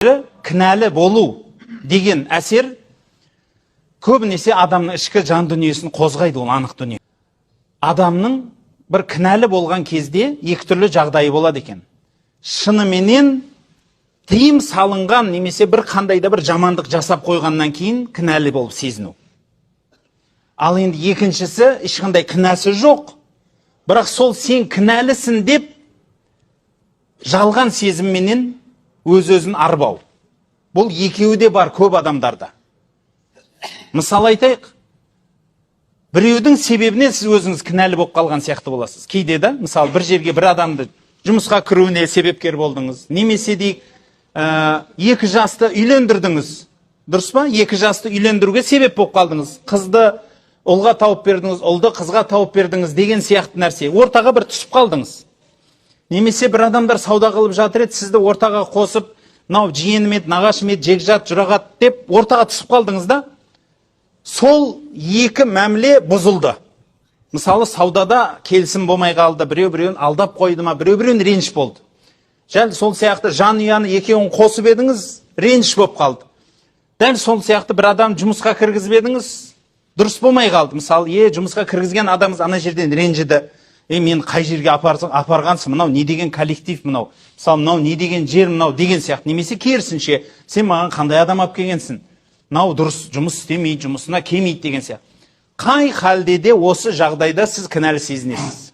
Кінәлі болу деген әсер көбінесе адамның ішкі жан дүниесін қозғайды, ол анық дүние. Адамның бір кінәлі болған кезде екі түрлі жағдайы болады екен. Шыныменен тыйым салынған немесе бір қандайда бір жамандық жасап қойғаннан кейін кінәлі болып сезіну. Ал енді екіншісі, ешқандай кінәсі жоқ, бірақ сол сен кінәлісің деп жалған сезімменен өз-өзін арбау. Бұл екеуі де бар көп адамдарда. Мысал айтайық, біреудің себебінен сіз өзіңіз кінәлі болып қалған сияқты боласыз. Кейде да, мысалы бір жерге бір адамды жұмысқа кіруіне себепкер болдыңыз. Немесе дейік, екі жасты үйлендірдіңіз. Дұрыс па? Екі жасты үйлендіруге себеп болып қалдыңыз. Қызды ұлға тауып бердіңіз, ұлды қызға тауып бердіңіз деген сияқты нәрсе. Ортаға бір түсіп қалдыңыз. Немесе бір адамдар сауда қылып жатыр еді, сізді ортаға қосып, мынау жиенім еді, нағашым еді, жекжат, жұрағат деп ортаға түсіп қалдыңыз да. Сол екі мәміле бұзылды. Мысалы, саудада келісім болмай қалды, біреу-біреуін алдап қойды ма, біреу-біреуін реніш болды. Дәл сол сияқты жан ұяны екеуін қосып едіңіз, реніш болып қалды. Дәл сол сияқты бір адам жұмысқа кіргізіп едіңіз, дұрыс болмай қалды. Мысалы, жұмысқа кіргізген адамыз ана жерден ренжіді. Мен қай жерге апарғансың, мынау не деген коллектив мынау, мысалы мынау не деген жер мынау деген сияқты. Немесе керісінше, сен маған қандай адам алып келгенсің, мынау дұрыс жұмыс істемейді, жұмысына келмейді деген сияқты. Қай халде де осы жағдайда сіз кінәлі сезінесіз.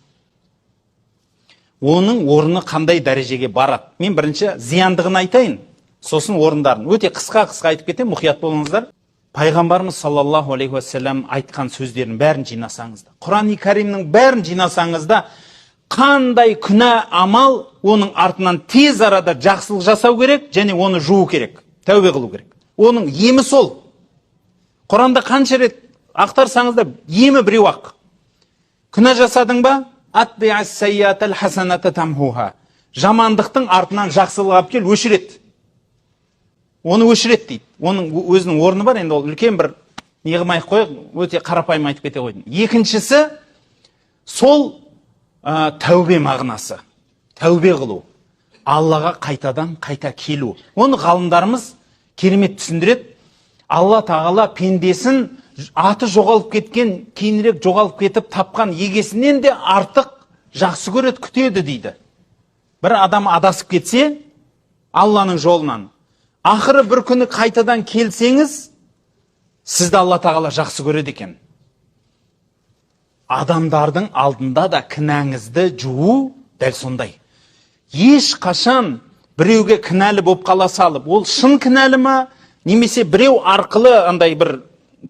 Оның орны қандай дәрежеге барады? Мен бірінші зияндығын айтайын, сосын орындарын. Өте қысқа айтып кетем, мұқият болыңыздар. Пайғамбарымыз саллаллаху алейхи уассалам айтқан сөздерін бәрін жинасаңызда, Құран-ы Кәрімнің бәрін жинасаңызда, қандай күнә амал оның артынан тез арада жақсылық жасау керек, және оны жуу керек, тәубе қылу керек. Оның емі сол. Құранда қанша рет ақтарсаңызда, емі біреу ақ. Күнә жасадың ба? Атби'ас сайятал хасаната тамхуха. Жамандықтың артынан жақсылық алып кел, өшірет. Оны өшірет дейді. Оның өзінің орны бар, енді ол үлкен бір неғымайық қойық, өте қарапайым айтып кете қойдым. Екіншісі, сол тәубе мағынасы. Тәубе қылу. Аллаға қайтадан қайта келу. Оны ғалымдарымыз керемет түсіндіреді. Алла тағала пендесін аты жоғалып кеткен, кейінірек жоғалып кетіп тапқан егесінен де артық жақсы көреді, күтеді дейді. Бір адам адасып кетсе, Алланың жолынан, ақыры бір күні қайтадан келсеңіз, сізді Алла тағала жақсы көреді екен. Адамдардың алдында да кінәңізді жуу дәл сондай. Еш қашан біреуге кінәлі болып қала салып, ол шын кінәлі ма, немесе біреу арқылы андай бір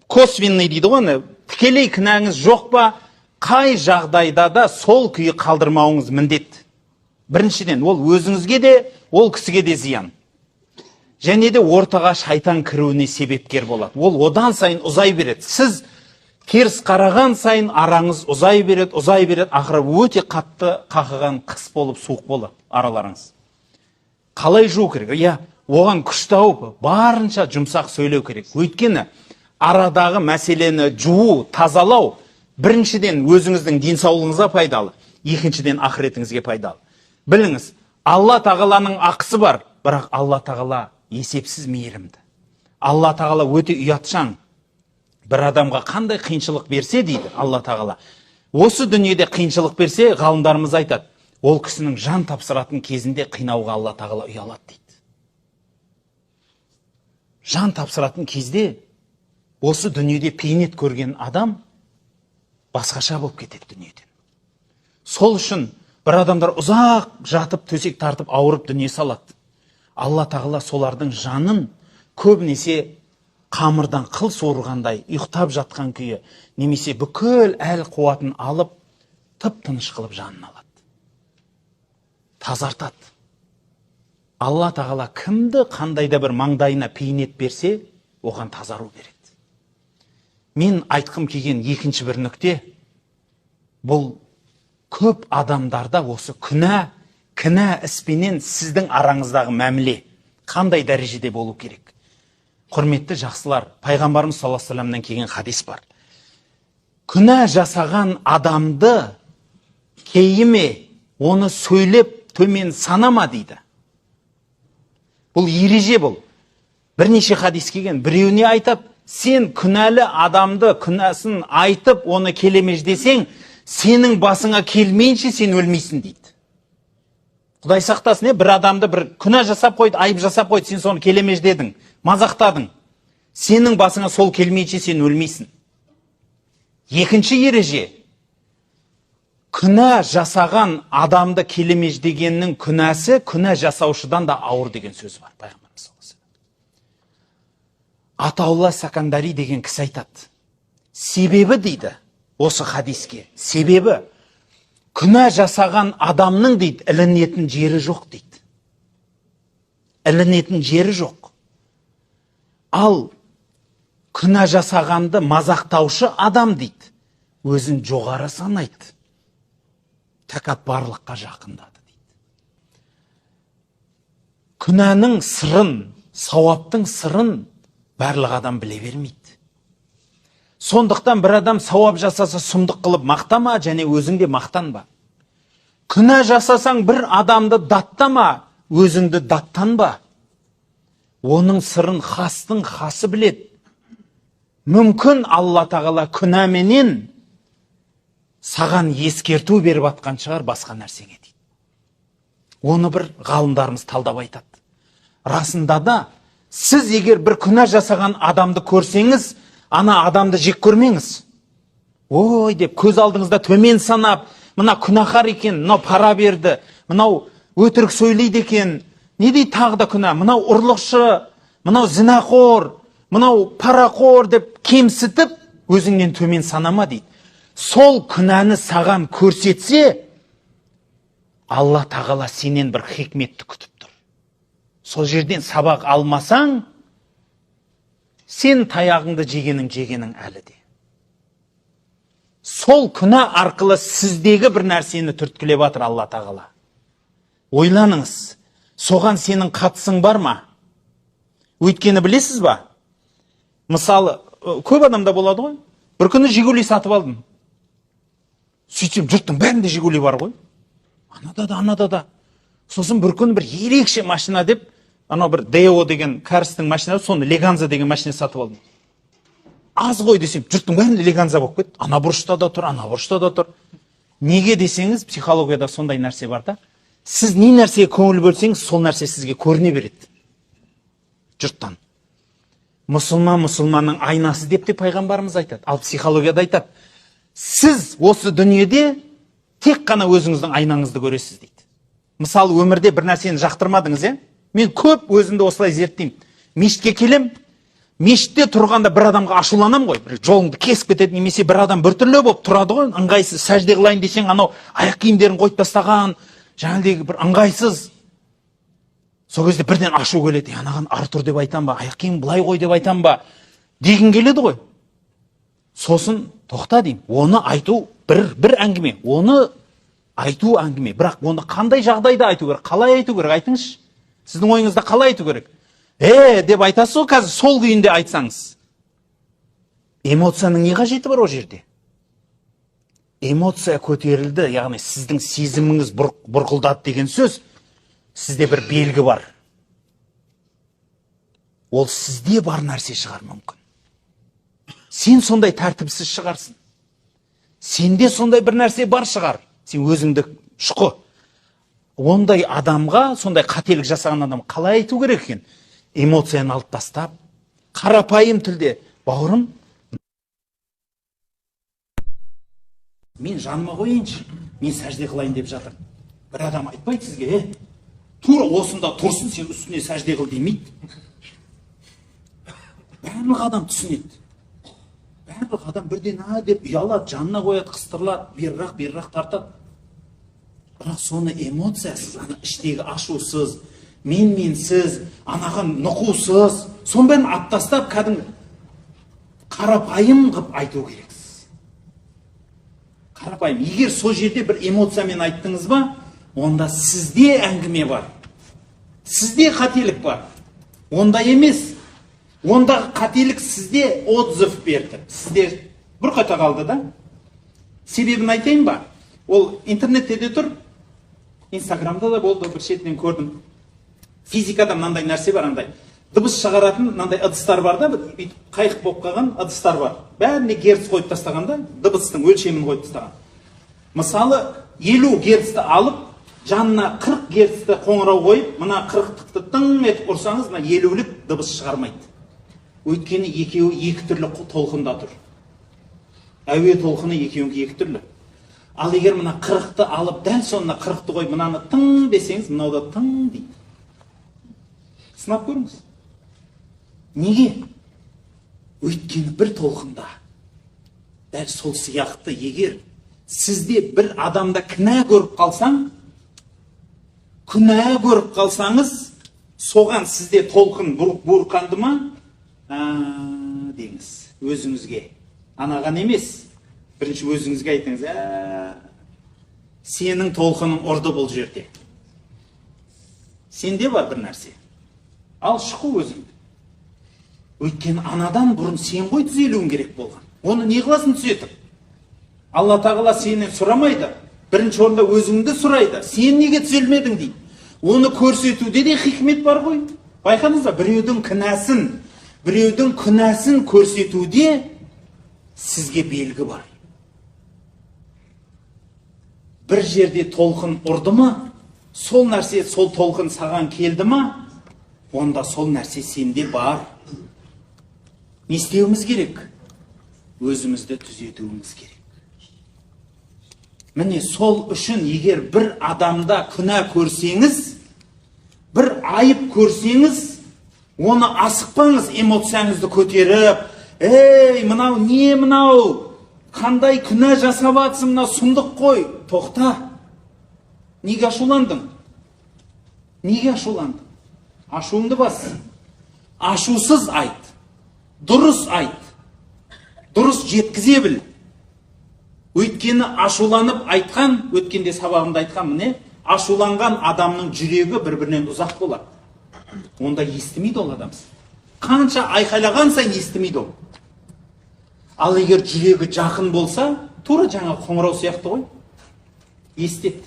косвенный дейді ғой, тікелей кінәңіз жоқ па, қай жағдайда да сол күйі қалдырмауыңыз міндет. Біріншіден, ол өзіңізге де, ол кісіге де зиян. Және де ортаға шайтан кіруіне себепкер болады. Ол одан сайын ұзай береді. Сіз теріс қараған сайын араңыз ұзай береді, ақыры өте қатты қақыған қыс болып, суық болады араларыңыз. Қалай жуу керек? Оған күш тауып, барынша жұмсақ сөйлеу керек. Өйткені арадағы мәселені жуу, тазалау, біріншіден өзіңіздің денсаулығыңызға пайдалы, екіншіден ақыретіңізге пайдалы. Біліңіз, Алла тағаланың ақысы бар, бірақ Алла тағала есепсіз мейірімді. Алла тағала өте ұятшаң. Бір адамға қандай қиыншылық берсе дейді Алла тағала. Осы дүниеде қиыншылық берсе, ғалымдарымыз айтады, ол кісінің жан тапсыратын кезінде қинауға Алла тағала ұялады дейді. Жан тапсыратын кезде осы дүниеде пейнет көрген адам басқаша болып кетеді дүниеден. Сол үшін бір адамдар ұзақ жатып, төсек тартып, ауырып дүние салады. Алла тағала солардың жанын көбінесе қамырдан қыл суырғандай ұйықтап жатқан күйі, немесе бүкіл әл қуатын алып, тып-тыныш қылып жанын алады. Тазартады. Алла тағала кімді қандайда бір маңдайына пейнет берсе, оған тазару береді. Мен айтқым келген екінші бір нүкте, бұл көп адамдарда осы кінә іспенен сіздің араңыздағы мәміле қандай дәрежеде болу керек? Құрметті жақсылар, пайғамбарымыз саллаллаху алейхи вассаламнан келген хадис бар. Күнә жасаған адамды кейіме оны сөйлеп төмен санама дейді. Бұл ереже бұл. Бірнеше хадис келген. Біреуіне айтады, сен күнәлі адамды күнәсін айтып, оны келемеждесең, сенің басыңа келмейінше сен өлмейсің дейді. Құдай сақтасын, бір адамды бір күнә жасап қойды, айып жасап қойды, сен соны келемеждедің, мазақтадың. Сенің басыңа сол келмейінше сен өлмейсің. Екінші ереже, күнә жасаған адамды келемеждегеннің күнәсі күнә жасаушыдан да ауыр деген сөз бар. Пайғамбарымыз саллаллаху алейхи вассалам. Атаулла Сакандари деген кісі айтады. Себебі дейді осы хадиске. Себебі күнә жасаған адамның дейді ілінетін жері жоқ дейді. Ілінетін жері жоқ. Ал күнә жасағанды мазақтаушы адам дейді өзін жоғары санайды. Тәкаппарлыққа жақындады дейді. Күнәнің сырын, сауаптың сырын барлық адам біле бермейді. Сондықтан бір адам сауап жасаса сұмдық қылып мақтама, және өзіңде мақтанба. Күнә жасасаң бір адамды даттама, өзіңді даттанба. Оның сырын хастың хасы біледі. Мүмкін Алла тағала күнәменен саған ескерту беріп атқан шығар басқа нәрсеңе дейді. Оны бір ғалымдарымыз талдап айтады. Расында да, сіз егер бір күнә жасаған адамды көрсеңіз, ана адамды жек көрмеңіз. Ой деп көз алдыңызда төмен санап, мына күнәһар екен, мынау пара берді, мынау өтірік сөйлейді екен, не дейді тағы да күнә, мынау ұрлықшы, мынау зінақор, мынау парақор деп кемсітіп, өзіңнен төмен санама дейді. Сол күнәні саған көрсетсе, Алла тағала сенен бір хикметті күтіп тұр. Сол жерден сабақ алмасаң, сен таяғыңды жегенің әлі де. Сол күнә арқылы сіздегі бір нәрсені түрткілеп атыр Алла тағала. Ойланыңыз, соған сенің қатысың бар ма? Өйткені білесіз ба? Мысалы, көп адамда болады ғой. Бір күні Жигули сатып алдым. Сөйтсем, жұрттың бәрінде Жигули бар ғой. Анада да. Сосын бір күн бір ерекше машина деп, анау бір Део деген кәрістің машинасы, соны Леганза деген машина сатып алдым. Аз ғой десем, жұрттың бәрінде Леганза болып кетті. Ана бұрышта да тұр, ана бұрышта да тұр. Неге десеңіз, психологияда сондай нәрсе бар да. Сіз не нәрсеге көңіл бөлсеңіз, сол нәрсе сізге көріне береді. Жұрттан. Мұсылманның айнасы деп те пайғамбарымыз айтады. Ал психологияда айтады. Сіз осы дүниеде тек қана өзіңіздің айнаңызды көресіз дейді. Мысалы, өмірде бір нәрсені жақтырмадыңыз, Мен көп өзімді осылай зерттеймін. Мешітке келем, мешітте тұрғанда бір адамға ашуланам ғой. Бір жолыңды кесіп кетеді, немесе бір адам біртүрлі болып тұрады ғой, ыңғайсыз, сәжде қылайын десең, анау аяқ киімдерін қойып тастаған, жаңағыдегі бір ыңғайсыз. Сол кезде бірден ашу келеді. Анаған Артур деп айтам ба, аяқ киім былай ғой деп айтам ба, деген келеді ғой. Сосын тоқта деймін. Оны айту бір әңгіме. Оны айту әңгіме. Бірақ оны қандай жағдайда айту керек? Қалай айту керек? Айтыңызшы. Сіздің ойыңызда қалай айту керек? Деп айтасыз ғой, қазір сол күйінде айтсаңыз. Эмоцияның не қажеті бар о жерде? Эмоция көтерілді, яғни сіздің сезіміңіз бұрқылдады деген сөз. Сізде бір белгі бар. Ол сізде бар нәрсе шығар мүмкін. Сен сондай тәртіпсіз шығарсың. Сенде сондай бір нәрсе бар шығар. Сен өзіңді шұқы. Ондай адамға, сондай қателік жасаған адам қалай айту керек екен? Эмоцияны алып тастап, қарапайым тілде, бауырым, мен жаныма қойыншы, мен сәжде қылайын деп жатыр. Бір адам айтпайды сізге, тура осында тұрсын, сен үстіне сәжде қыл демейді. Барлық адам түсінеді. Барлық адам бірден деп ұялады, жанына қояды, қыстырылады, берірақ тартады. Бірақ соны эмоциясыз, іштегі ашусыз, менсіз, анаған нұқусыз, соның бәрін аттастап, кәдімгі қарапайым қып айту керексіз. Қарапайым. Егер сол жерде бір эмоциямен айттыңыз ба, онда сізде әңгіме бар. Сізде қателік бар. Онда емес. Ондағы қателік сізде отзыв берді. Сізде бір қайта қалды да. Себебін айтайын ба? Ол интернетте де тұр. Инстаграмда да болды, бір шетінен көрдім. Физикада мынандай нәрсе бар, андай дыбыс шығаратын мынандай ыдыстар бар да, бүйтіп қайық болып қалған ыдыстар бар. Бәріне герц қойып тастағанда, дыбыстың өлшемін қойып тастаған. Мысалы, 50 герцті алып, жанына 40 герцті қоңырау қойып, мына 40-тықты тың етіп ұрсаңыз, мына 50-лік дыбыс шығармайды. Өйткені екеуі екі түрлі толқында тұр. Әуе толқыны екеуінкі екі түрлі. Ал егер мына 40-ты алып, дәл сонына 40-ты қойып, мынаны тың десеңіз, мынау да тың дейді. Сынап көріңіз. Неге? Өйткені бір толқында. Дәл сол сияқты, егер сізде бір адамда кінә көріп қалсаңыз, соған сізде толқын бұрқанды ма? Деңіз, өзіңізге. Анаған емес, бірінші өзіңізге айтыңыз, сенің толқының ұрды бұл жерде. Сенде бар бір нәрсе. Ал шықу өзіңді. Өйткені анадан бұрын сен ғой түзелуің керек болған. Оны не қыласын түзетіп? Алла тағала сенен сұрамайды. Бірінші орында өзіңді сұрайды. Сен неге түзелмедің дейді. Оны көрсетуде де хикмет бар ғой. Байқадыңыз ба, біреудің күнәсін көрсетуде сізге белгі бар. Бір жерде толқын ұрды ма, сол нәрсе, сол толқын саған келді ма, онда сол нәрсе сенде бар. Не істеуіміз керек? Өзімізді түзетуіміз керек. Міне сол үшін егер бір адамда күнә көрсеңіз, бір айып көрсеңіз, оны асықпаңыз, эмоцияңызды көтеріп, мынау не мынау? Қандай күнә жасап атсың, мынау сұмдық қой. Тоқта. Неге ашуландың? Неге ашуландың? Ашуыңды бас. Ашусыз айт. Дұрыс айт. Дұрыс жеткізе біл. Өйткені ашуланып айтқан, өткенде сабағымда айтқан, міне, ашуланған адамның жүрегі бір-бірінен ұзақ болады. Онда естімейді ол адамсыз. Қанша айқайлаған сайын естімейді ол. Ал егер жүрегі жақын болса, тура жаңа қоңырау сияқты ғой. Естет.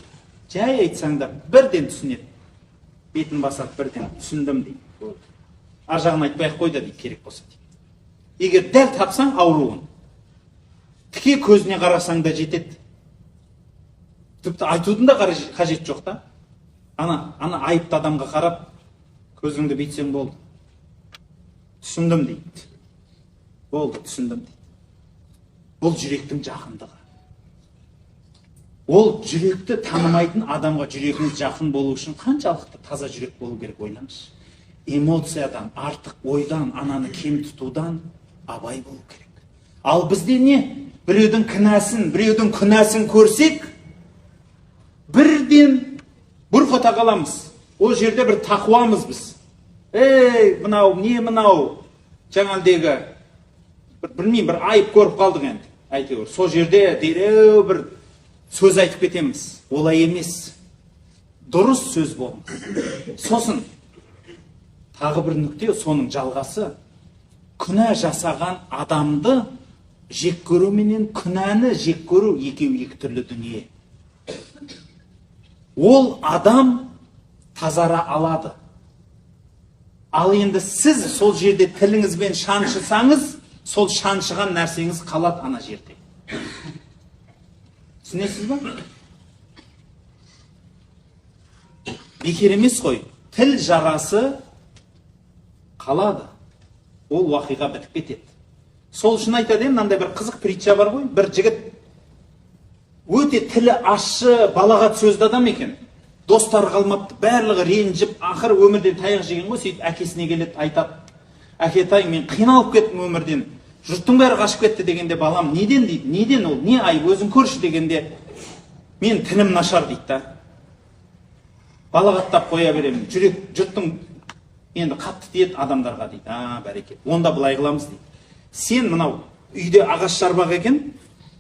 Жай айтсаң да бірден түсінеді. Бетін басады, бірден түсіндім дейді. Аржағын айтпай қой да дейді, керек болса дейді. Егер дәл тапсаң ауруын, тіке көзіне қарасаң да жетеді. Тіпті айтудың да қажет жоқ та. Ана айыпты адамға қарап, көзіңді бейтсең болды. Түсіндім дейді. Болды, түсіндім дейді. Бұл жүректің жақындығы. Ол жүректі танымайтын адамға жүрегіңіз жақын болу үшін қаншалықты таза жүрек болу керек, ойлаңызшы. Эмоциядан, артық ойдан, ананы кем тұтудан абай болу керек. Ал бізде не? Біреудің күнәсін көрсек, бірден бұрқыта қаламыз. Ол жерде бір тақуамыз біз. Мынау, не мынау? Жаңалдегі, білмеймін, бір айып көріп қалдық енді. Әйтеуір, сол жерде дереу бір сөз айтып кетеміз. Олай емес. Дұрыс сөз болыңыз. Сосын, тағы бір нүкте, соның жалғасы, күнә жасаған адамды жек көру менен күнәні жек көру екеуі екі түрлі дүние. Ол адам тазара алады. Ал енді сіз сол жерде тіліңізбен шаншысаңыз, сол шаншыған нәрсеңіз қалады ана жерде. Түсінесіз ба? Бекер емес қой. Тіл жарасы қалады. Ол уақиға бітіп кетеді. Сол үшін айтады, мынандай бір қызық притча бар ғой. Бір жігіт өте тілі ащы, балағат сөзді адам екен. Достар қалмапты, барлығы ренжіп, ақыр өмірден таяқ жеген ғой, сөйтіп әкесіне келеді, айтады. Әкетай, мен қиналып кеттім өмірден. Жұрттың бәрі қашып кетті дегенде, балам, неден дейді? Неден ол? Не айып, өзің көрші дегенде, мен тілім нашар дейді да. Балағаттап қоя беремін. Жұрттың енді қатты тиеді адамдарға дейді. Бәрекелді. Онда былай қыламыз дейді. Сен мынау үйде ағаш шарбақ екен,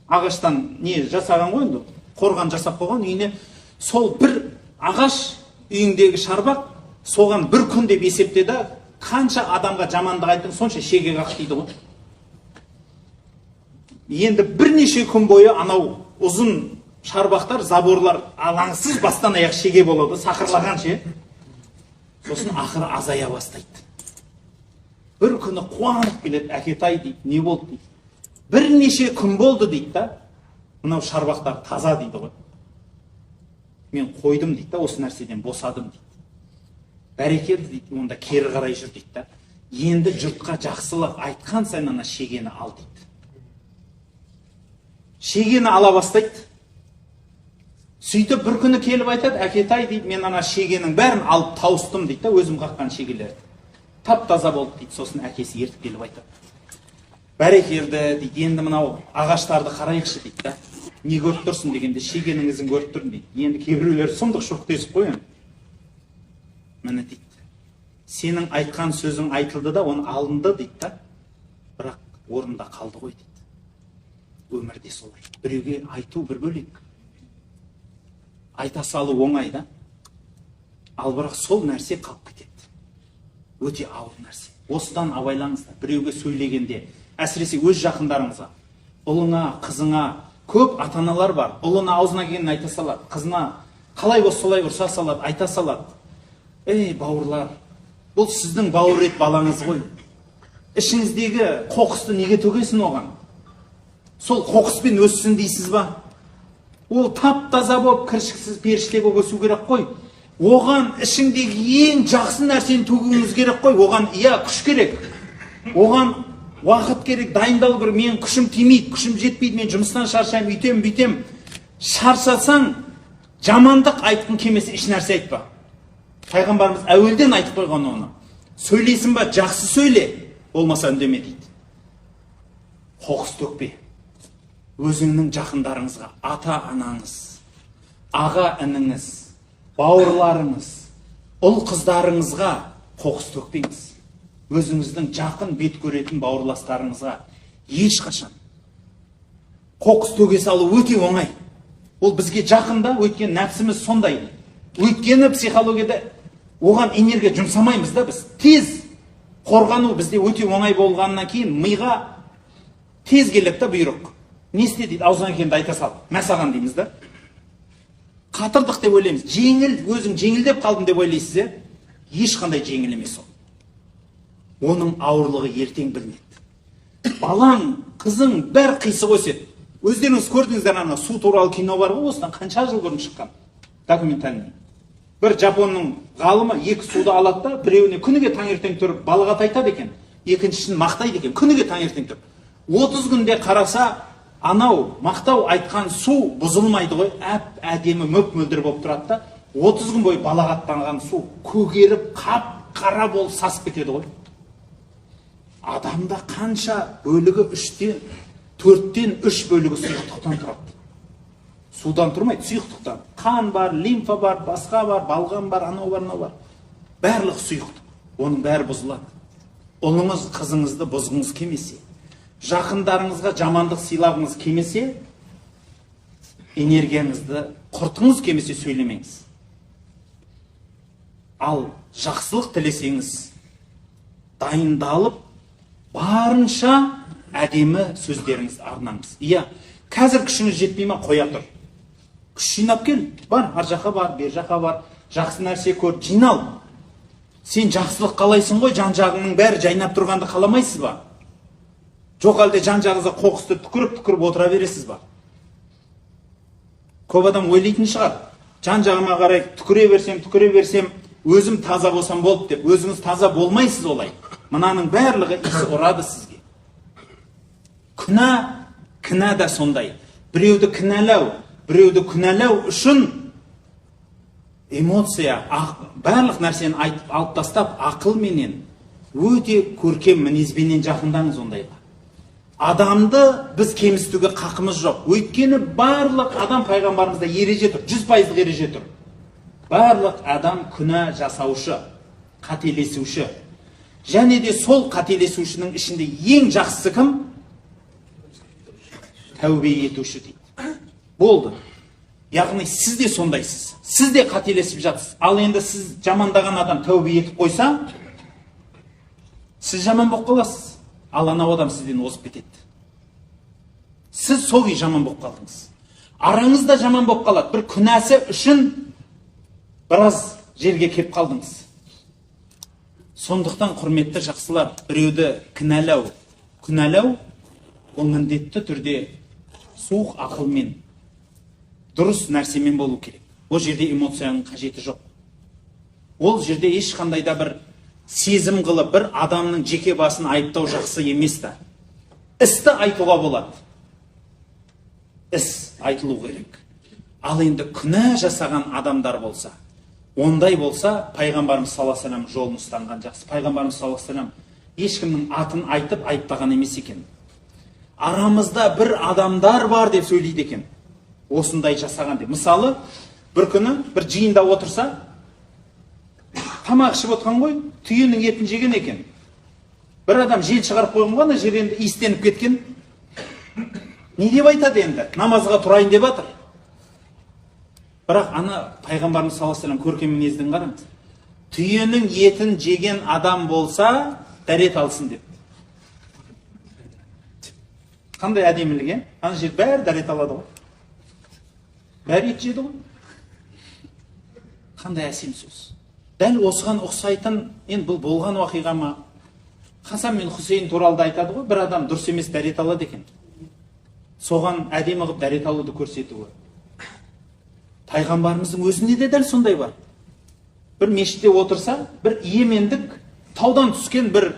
ағаштан не жасаған ғой енді, қорған жасап қойған үйіне, сол бір ағаш үйіңдегі шарбақ, соған бір күн деп есептеді, қанша адамға жамандық айттың, сонша шеге қақ дейді ғой. Енді бірнеше күн бойы анау ұзын шарбақтар, заборлар алаңсыз бастан аяқ шеге болады, сақырлаған ше. сосын ақыры азая бастайды. Бір күні қуанып келеді, әкетай дейді, не болды дейді. Бірнеше күн болды дейді да, мынау шарбақтар таза дейді ғой. Мен қойдым дейді да, осы нәрседен босадым дейді. Бәрекелді дейді, онда кері қарай жүр дейді да. Енді жұртқа жақсылық айтқан сайын ана шегені ал дейді. Шегені ала бастайды. Сөйтіп бір күні келіп айтады, әкетай дейді, мен ана шегенің бәрін алып тауыстым дейді да, өзім қаққан шегелерді. Тап-таза болды дейді. Сосын әкесі ертіп келіп айтады. Бәрекелді дейді, енді мынау ағаштарды қарайықшы дейді да. Не көріп тұрсың дегенде, шегеніңізін көріп тұрмын дейді. Енді кейбіреулер сұмдық шоқтесіп қойын. Міне дейді. Сенің айтқан сөзің айтылды да, оны алынды дейді да. Бірақ орында қалды ғой дейді. Өмірде солай. Біреуге айту бір бөлек. Айта салу оңай да. Ал бірақ сол нәрсе қалып кетеді. Өте ауыр нәрсе. Осыдан абайлаңыздар. Біреуге сөйлегенде, әсіресе өз жақындарыңызға, ұлыңа, қызыңа, көп ата-аналар бар. Ұлына аузына келгенін айта салады, қызына қалай болса солай ұрса салады, айта салады. Ей, бауырлар, бұл сіздің бауыр ет балаңыз ғой. Ішіңіздегі қоқысты неге төгесін оған? Сол қоқыспен өссін дейсіз ба? Ол тап-таза болып, кіршіксіз періште болып өсу керек қой. Оған ішіңдегі ең жақсы нәрсені төгуіңіз керек қой. Оған күш керек. Оған уақыт керек, дайындал бір, мен күшім тимейді, күшім жетпейді, мен жұмыстан шаршаймын, үйтем, бүйтем. Шаршасаң, жамандық айтқың келмесе еш нәрсе айтпа. Пайғамбарымыз әуелден айтып қойған оны. Сөйлесін ба, жақсы сөйле, болмаса үндеме дейді. Қоқыс төкпе. Өзіңнің жақындарыңызға, ата-анаңыз, аға-ініңіз, бауырларыңыз, ұл-қыздарыңызға қоқыс төкпеңіз. Өзіңіздің жақын бет көретін бауырластарыңызға ешқашан қоқыс төге салу өте оңай. Ол бізге жақында, өйткені нәпсіміз сондай. Өйткені психологияда оған энергия жұмсамаймыз да біз. Тез қорғану бізде өте оңай болғаннан кейін миға тез келеді да бұйрық. Не істе дейді, аузына келгенді айта сал. Мә саған дейміз да. Қатырдық деп ойлаймыз. Жеңіл, өзің жеңілдеп қалдым деп ойлайсыз, ешқандай жеңіл емес ол. Оның ауырлығы ертең білінеді. Балаң, қызың бәр қисық өседі. Өздеріңіз көрдіңіздер, ана су туралы кино бар ғой, осыдан қанша жыл бұрын шыққан. Документальный. Бір жапонның ғалымы екі суды алады да, біреуіне күніге таңертең тұрып балға айтады екен, екіншісін мақтайды екен, күніге таңертең тұрып. 30 күнде қараса, анау мақтау айтқан су бұзылмайды ғой, әдемі мөп-мөлдір болып тұрады да, 30 күн бойы балағаттанған су көгеріп, қап-қара болып сасып кетеді ғой. Адамда қанша бөлігі 4-тен 3 бөлігі сұйықтықтан тұрады. Судан тұрмайды, сұйықтықтан. Қан бар, лимфа бар, басқа бар, балған бар, анау бар, анау бар. Барлық сұйықтық. Оның бәрі бұзылады. Ұлыңыз, қызыңызды бұзғыңыз келмесе, жақындарыңызға жамандық сыйлағыңыз келмесе, энергияңызды құртыңыз келмесе сөйлемеңіз. Ал жақсылық тілесеңіз, дайындалып, барынша әдемі сөздеріңіз арнаңыз. Иә, қазір күшіңіз жетпей ма, қоя тұр. Күш жинап кел, бар, ар жаққа бар, бер жаққа бар, жақсы нәрсе көр, жинал. Сен жақсылық қалайсың ғой, жан жағыңның бәрі жайнап тұрғанды қаламайсыз ба? Жоқ әлде жан жағыңызға қоқысты түкіріп отыра бересіз ба? Көп адам ойлайтын шығар, жан жағыма қарай түкіре берсем, өзім таза болсам болды деп. Өзіңіз таза болмайсыз олай. Мынаның барлығы исі ұрады сізге. Күнә да сондай. Біреуді күнәлау үшін эмоция, барлық нәрсені алып тастап, ақылменен, өте көркем мінезбенен жақындаңыз ондайға. Адамды біз кемсітуге қақымыз жоқ. Өйткені барлық адам пайғамбарымызда ереже тұр, 100% ереже тұр. Барлық адам күнә жасаушы, қателесуші. Және де сол қателесушінің ішінде ең жақсысы кім? Тәубе етуші дейді. Болды. Яғни сіз де сондайсыз. Сіз де қателесіп жатсыз. Ал енді сіз жамандаған адам тәубе етіп қойса, сіз жаман болып қаласыз. Ал анау адам сізден озып кетеді. Сіз сол күй жаман болып қалдыңыз. Араңызда жаман болып қалады. Бір күнәсі үшін біраз жерге кеп қалдыңыз. Сондықтан құрметті жақсылар, біреуді күнәлау ол міндетті түрде суық ақылмен, дұрыс нәрсемен болу керек. Ол жерде эмоцияның қажеті жоқ. Ол жерде ешқандай да бір сезім қылып, бір адамның жеке басын айыптау жақсы емес та. Істі айтуға болады. Іс айтылу керек. Ал енді күнә жасаған адамдар болса, ондай болса, пайғамбарымыз саллаллаху алейхи ва саллям жолын ұстанған жақсы. Пайғамбарымыз саллаллаху алейхи ва саллям ешкімнің атын айтып айыптаған емес екен. Арамызда бір адамдар бар деп сөйлейді екен. Осындай жасаған деп. Мысалы, бір күні бір жиында отырса, тамақ ішіп отқан ғой, түйенің етін жеген екен. Бір адам жел шығарып қойған ғой, ана жер енді иістеніп кеткен. Не деп айтады енді? Намазға тұрайын деп жатыр. Бірақ ана пайғамбарымыз саллаллаху алейхи ва саллям көркем мінезін қараңыз. Түйенің етін жеген адам болса, дәрет алсын деп. Қандай әдемілік, е? Ана жер бәрі дәрет алады ғой. Бәрі ет жеді ғой. Қандай әсем сөз. Дәл осыған ұқсайтын, енді бұл болған уақиға ма? Хасан мен Хусейн туралы да айтады ғой, бір адам дұрыс емес дәрет алады екен. Соған әдемі қылып дәрет алуды көрсетуі. Пайғамбарымыздың өзінде де дәл сондай бар. Бір мешітте отырса, бір иемендік таудан түскен бір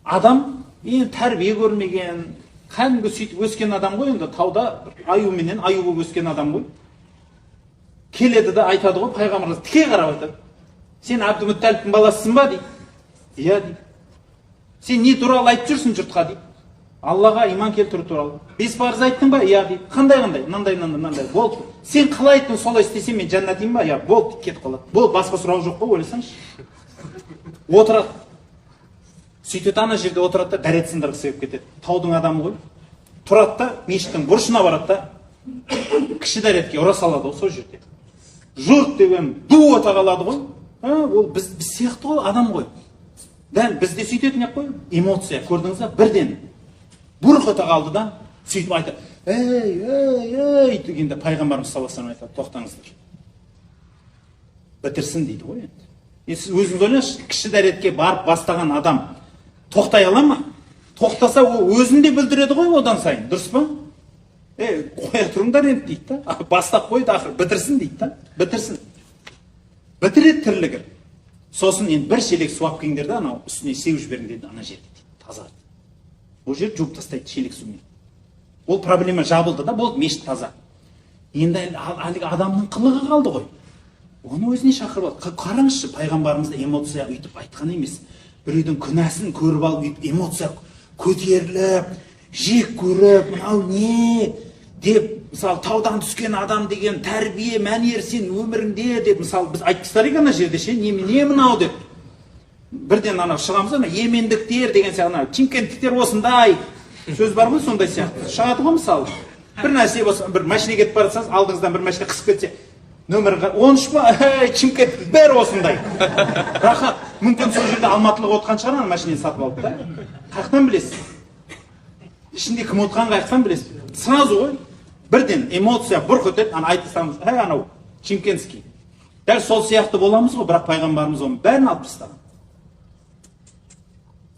адам, тәрбие көрмеген, кәдімгі сөйтіп өскен адам ғой, енді тауда аюменен аю болып өскен адам ғой. Келеді де айтады ғой, пайғамбарымыз тіке қарап айтады. Сен Абдымұтталиптің баласысың ба дейді. Иә дейді. Сен не туралы айтып жүрсің жұртқа дейді. Аллаға иман келтіру туралы. 5 парыз айттың ба? Иә дейді. Қандай, мынандай. Болды. Сен қалай айттың, солай істесем мен жәннатимын ба? Иә, болды, кетіп қалады. Болды, басқа сұрау жоқ қой, ойласаңшы. Отырады. Сөйтеді, ана жерде отырады да дәрет сындырғысы келіп кетеді. Таудың адамы ғой. Тұрады да, мешіттің бұрышына барады да, кіші дәретке ұра салады ғой сол жерде. Жұрт деген ду ота қалады ғой. Ол біз сияқты ғой, адам ғой. Дәл бізде сөйтетін ек қой. Эмоция, көрдіңіз ба? Бірден бұрқ ете қалды да, сөйтіп айтады. Ей, дегенде пайғамбарымыз саллаллаху алейхи ва саллям айтады, тоқтаңыздар. Бітірсін дейді ғой енді. Сіз өзіңіз ойлаңызшы, кіші дәретке барып бастаған адам тоқтай ала ма? Тоқтаса, ол өзін де білдіреді ғой одан сайын, дұрыс па? Қоя тұрыңдар енді дейді да. Бастап қойды, ақыр бітірсін дейді да. Бітірсін. Бітіреді тірлігі. Сосын енді бір шелек су алып келіңдер де, анау үстіне сеуіп жіберіңдер дейді, ана жерде дейді. Тазарды. Ол жер жуып тастайды шелек сумен. Ол проблема жабылды да, болды, мешіт таза. Енді әлгі адамның қылығы қалды ғой. Оны өзіне шақырып алды. Қараңызшы, пайғамбарымызда эмоция үйтіп айтқан емес. Біреудің күнәсін көріп алып, үйтіп эмоция көтеріліп, жек көріп, мынау не деп, мысалы, таудан түскен адам деген тәрбие, мәнер сен өміріңде деп, мысалы, біз айтқыздар ек ана жерде ше, не мынау деп. Бірден ана шығамыз, ана емендіктер деген сияқты, чимкенттіктер осындай сөз бар ғой, сондай сияқты. Шығады ғой, мысалы. Бір нәрсе болса, бір машина кетіп бара жатсаңыз, алдыңыздан бір машина қысып кетсе, нөмірі 13 па, чимкент бәрі осындай. Рахат, мүмкін сол жерде алматылық отқан шығар, ана машинаны сатып алды да. Қаяқтан білесіз? Ішінде кім отқан қаяқтан білесіз? Сразу ғой. Бірден эмоция бұрқ өтеді, ана айтсаңыз, анау чимкентский. Дәл сол сияқты боламыз ғой, бірақ пайғамбарымыз оның бәрін алып тастаған.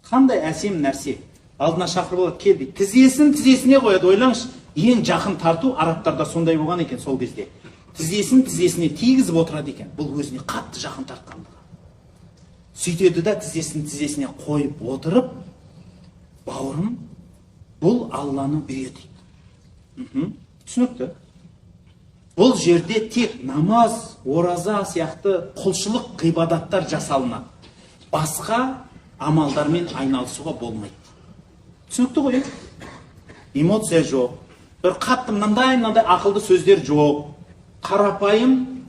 Қандай әсем нәрсе. Алдына шақырып алады, кел дейді. Тізесіне қояды, ойлаңыз. Ең жақын тарту арабтарда сондай болған екен сол кезде. Тізесіне тигізіп отырады екен. Бұл өзіне қатты жақын тартқандығы. Сөйтеді да тізесіне қойып отырып, бауырым, бұл Алланың үйі дейді. Түсінікті. Бұл жерде тек намаз, ораза сияқты құлшылық ғибадаттар жасалынады. Басқа амалдармен айналысуға болмайды. Түсінікті ғой? Эмоция жоқ. Бір қатты мынандай ақылды сөздер жоқ. Қарапайым,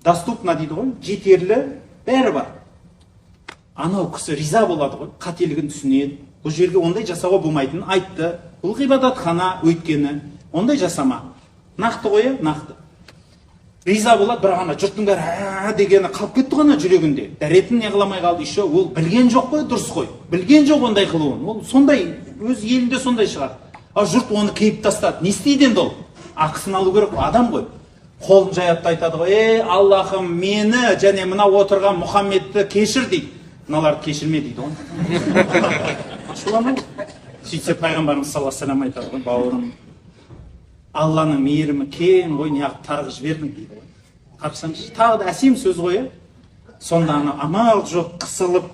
доступна дейді ғой, жетерлі, бәрі бар. Анау кісі риза болады ғой, қателігін түсінеді. Бұл жерге ондай жасауға болмайтынын айтты. Бұл ғибадатхана өйткені. Ондай жасама. Нақты ғой, нақты. Риза болады, бірақ ана жұрттың бәрі дегені қалып кетті ғана жүрегінде. Дәретін не қыламай қалды, еще ол білген жоқ қой, дұрыс қой. Білген жоқ ондай қылуын. Ол сондай, өз елінде сондай шығар. Ал жұрт оны кейіп тастады. Не істейді енді ол? Ақысын алу керек, адам ғой. Қолын жайып айтады ғой, Аллахым, мені және мына отырған Мұхаммедті кешір дейді. мыналарды кешірме дейді ғой. Ашуланбайды. Сөйтсе пайғамбарымыз саллаллаху алейхи вассалам айтады ғой, бауырым, Алланың мейірімі кең ғой, неғып тарғып жібердің дейді ғой. Қарасаңызшы, тағы да әсем сөз ғой. Сонда амал жоқ, қысылып,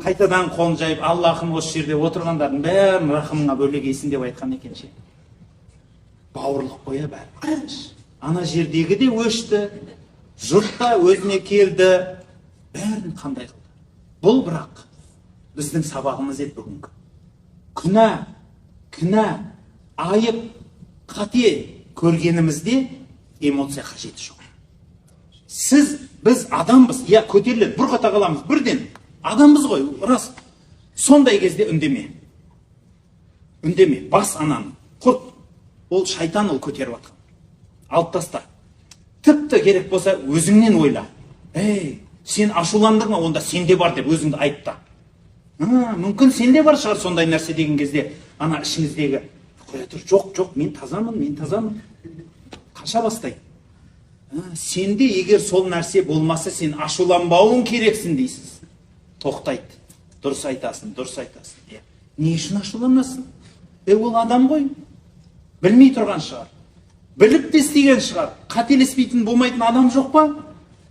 қайтадан қолын жайып, Аллахым осы жерде отырғандардың бәрін рахымыңа бөлегейсін деп айтқан екен ше. Бауырлық қоя бәрі. Ана жердегі де өшті, жұрт та өзіне келді, бәрін қандай қылды. Бұл бірақ біздің сабағымыз еді бүгінгі. Күнә, айып, қате көргенімізде эмоция қажеті жоқ. Біз адамбыз, көтеріледі, бұрқ ете қаламыз, бірден. Адамбыз ғой, рас. Сондай кезде үндеме. Бас ананы, құрт. Ол шайтан, ол көтеріп атқан. Алып таста. Тіпті керек болса өзіңнен ойла. Сен ашуландырма, онда сенде бар деп өзіңді айтта. Мүмкін сенде бар шығар сондай нәрсе деген кезде, ана ішіңіздегі қоя тұр, жоқ, мен тазамын. Қаша бастайды. Сенде егер сол нәрсе болмаса, сен ашуланбауың керексің дейсіз. Тоқтайды. Дұрыс айтасың. Не үшін ашуланасың? Ол адам ғой. Білмей тұрған шығар. Біліп те істеген шығар. Қателеспейтін болмайтын адам жоқ па?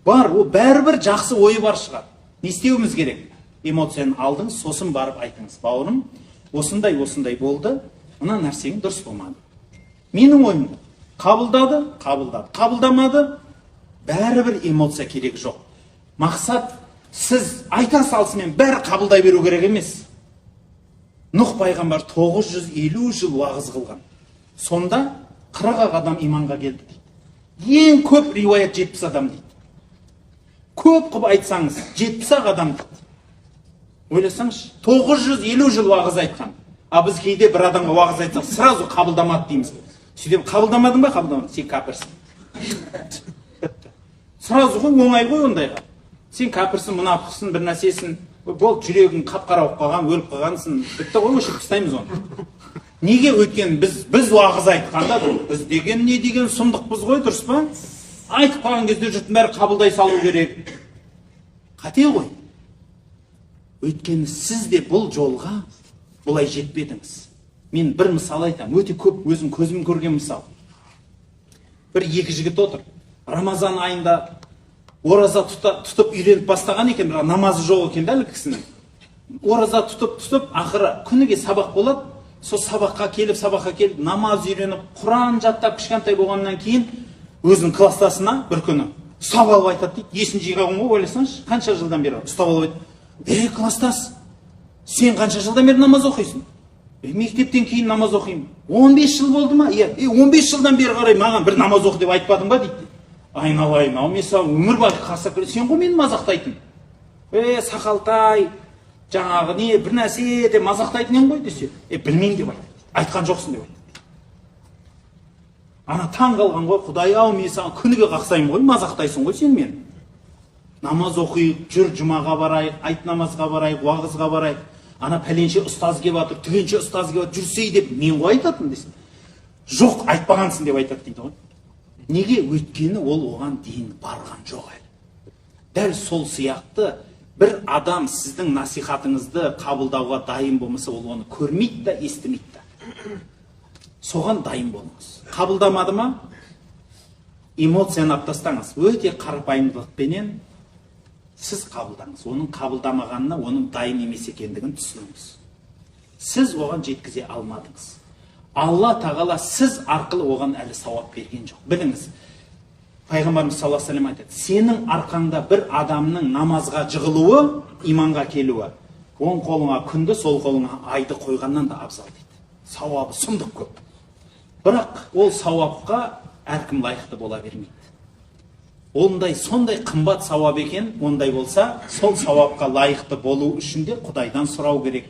Бар, ол бәрібір жақсы ойы бар шығар. Не істеуіміз керек? Эмоцияны алдыңыз, сосын барып айтыңыз. Бауырым, осындай болды, мына нәрсең дұрыс болмады. Менің ойымды қабылдады, қабылдамады, бәрібір эмоция керек жоқ. Мақсат, сіз айта салысымен бәрі қабылдай беру керек емес. Нұх пайғамбар 950 жыл уағыз қылған. Сонда 40 адам иманға келді дейді. Ең көп риуаят 70 адам дейді. Көп қып айтсаңыз 70 адам дейді. Ойласаңыз, 950 жыл уағыз айтқан. Біз кейде бір адамға уағыз айтсақ, сразу қабылдамады дейміз. Сөйтіп, қабылдамадың ба? Қабылдамадың. Сен кәпірсің. Сразу ғой, оңай ғой ондайға. Сен кәпірсің, мұнафықсың, бір нәрсесін, бол жүрегің қап-қара болып қалған, өліп қалғансың. Бітті ғой, өшіп тастаймыз оны. Неге? Өйткені біз уағыз айтқанда, біз деген не деген сұмдықпыз ғой, дұрыс па? Айтып қалған кезде жұрттың бәрі қабылдай салу керек. Қате ғой. Өйткені сіз де бұл жолға бұлай жетпедіңіз. Мен бір мысал айтам, өте көп өзім көзім көрген мысал. Бір екі жігіт отыр. Рамазан айында ораза тұтып үйреніп бастаған екен, бірақ намазы жоқ екен әлі кісінің. Ораза тұтып, ақыры күніге сабақ болады. Сол сабаққа келіп, намаз үйреніп, Құран жаттап кішкентай болғаннан кейін өзінің кластасына бір күні ұстап алып айтады дейді. Есін жиған ғой, ойласаңшы, қанша жылдан бері ұстап алып айтады. Кластас, сен қанша жылдан бері намаз оқисың? Мектептен кейін намаз оқимын. 15 жыл болды ма? 15 жылдан бері қарай маған бір намаз оқы деп айтпадың ба дейді. Айналайын, мен саған өмір бойы қастап келемін. Сен ғой мені мазақтайтын. Сақалтай, жаңағы не бір нәрсе деп мазақтайтын ең ғой десе. Білмеймін деп айтады. Айтқан жоқсың деп айтады. Ана таң қалған ғой, Құдай-ау, мен саған күніге қақсаймын ғой, мазақтайсың ғой сен мені. Намаз оқиық, жүр жұмаға барайық, айт намазға барайық, уағызға барайық. Ана пәленше ұстаз келіп жатыр, түгенше ұстаз келіп жатыр, жүрсей деп мен ғой айтатын десін. Жоқ, айтпағансың деп айтады дейді ғой. Неге? Өйткені ол оған дейін барған жоқ әлі. Дәл сол сияқты бір адам сіздің насихатыңызды қабылдауға дайын болмаса, ол оны көрмейді да, естімейді да. Соған дайын болыңыз. Қабылдамады ма? Эмоцияны алып тастаңыз. Өте қарапайымдылықпенен сіз қабылдаңыз. Оның қабылдамағанына, оның дайын емес екендігін түсініңіз. Сіз оған жеткізе алмадыңыз. Алла тағала сіз арқылы оған әлі сауап берген жоқ. Біліңіз, пайғамбарымыз саллаллаху алейхи вассалам айтады, сенің арқаңда бір адамның намазға жығылуы, иманға келуі, оң қолыңа күнді, сол қолыңа айды қойғаннан да абзал дейді. Сауабы сұмдық көп. Бірақ ол сауапқа әркім лайықты бола бермейді. Ондай сондай қымбат сауап екен, ондай болса, сол сауапқа лайықты болу үшін де Құдайдан сұрау керек.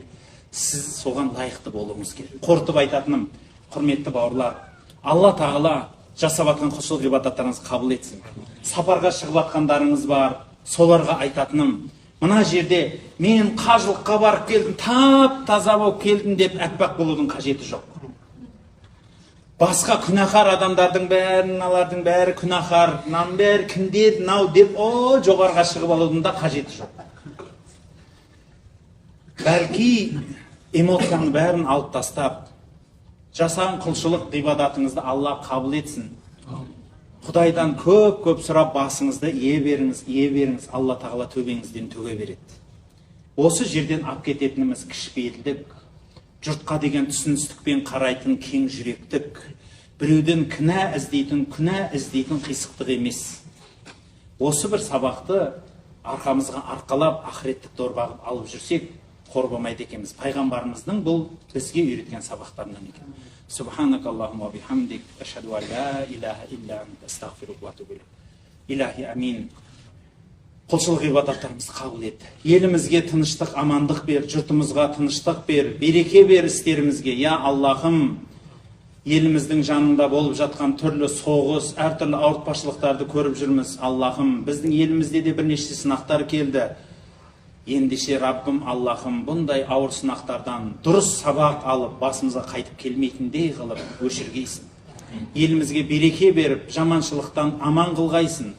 Сіз соған лайықты болуыңыз керек. Қортып айтатыным, құрметті бауырлар, Алла тағала жасап атқан құлшылық ғибадаттарыңызды қабыл етсін. Сапарға шығып атқандарыңыз бар, соларға айтатыным, мына жерде мен қажылыққа барып келдім, тап-таза болып келдім деп әппақ болудың қажеті жоқ. Басқа күнәһар адамдардың бәрі, мыналардың бәрі күнәһар, мынаның бәрі кімдер, мынау деп жоғарға шығып алудың да қажеті жоқ. бәлки эмоцияның бәрін алып тастап, жасаған құлшылық ғибадатыңызды Алла қабыл етсін. Құдайдан көп сұрап басыңызды ие беріңіз, Алла тағала төбеңізден төге береді. Осы жерден ап кететініміз кішіпейілдік, жұртқа деген түсіністікпен қарайтын кең жүректік, біреуден күнә іздейтін қисықтық емес. Осы бір сабақты арқамызға арқалап, ақыреттік дорбағып алып жүрсек, қор болмайды екенбіз. Пайғамбарымыздың бұл бізге үйреткен сабақтарынан екен. Субханак Аллахумма бихамдик, ашхаду ан ла илаха илля анта, астағфирука ва атубу илейк. Илахи амин. Құлшылық ғибадаттарымызды қабыл ет. Елімізге тыныштық, амандық бер, жұртымызға тыныштық бер, береке бер істерімізге. Я Аллахым, еліміздің жанында болып жатқан түрлі соғыс, әртүрлі ауыртпашылықтарды көріп жүрміз. Аллахым, біздің елімізде де бірнеше сынақтар келді. Ендеше Раббым, Аллахым, бұндай ауыр сынақтардан дұрыс сабақ алып, басымызға қайтып келмейтіндей қылып өшіргейсін. Елімізге береке беріп, жаманшылықтан аман қылғайсың.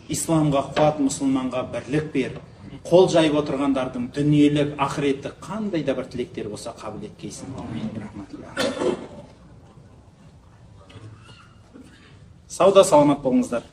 Исламға қуат, мұсылманға бірлік бер. Қол жайып отырғандардың дүниелік, ақыреттік қандай да бір тілектер болса қабыл еткейсін. Сауда саламат болыңыздар.